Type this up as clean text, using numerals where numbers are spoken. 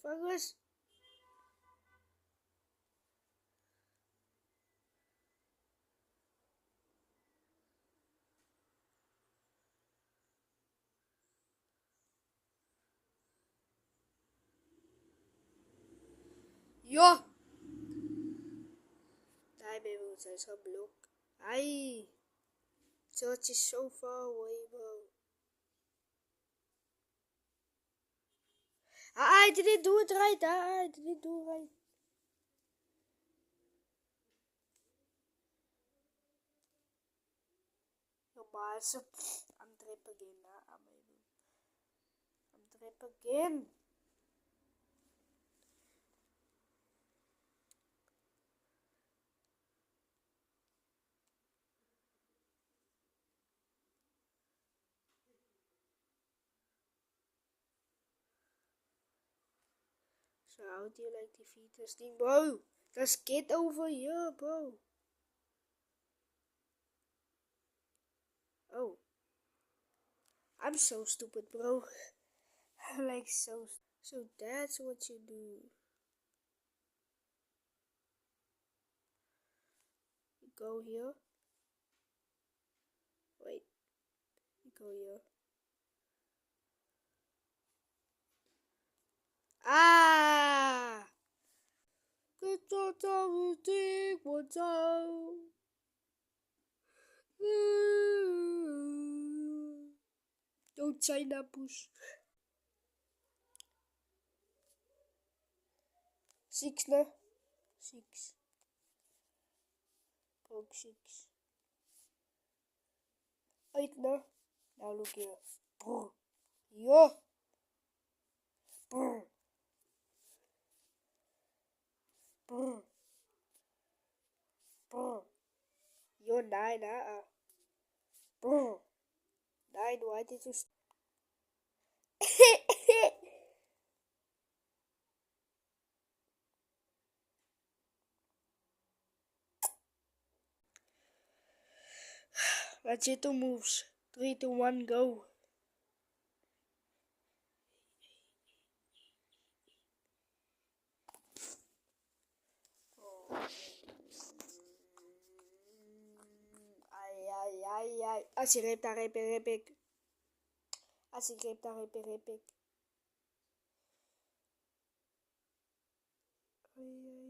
Vangers. Ja! Die baby zijn zo blok. Ai! Church is so far away, bro. I didn't do it right. I didn't do it right. Normaal is I'm drip again. I'm drip again. So how do you like defeat this thing, bro? Just get over here, bro. Oh. I'm so stupid, bro. I'm like so. So that's what you do. You go here. Wait. You go here. Ah! Don't say that, push. 6 now. 6. Broke 6. 8 now. Now look here. Brr. Yeah. Brr. Brr. Brr. You're 9, Brr. 9, why did you Let's hit the moves. 3, 2, 1, go. Ai. Als je rept, dan rep ik. Als ik rep, dan rep ik. Ai.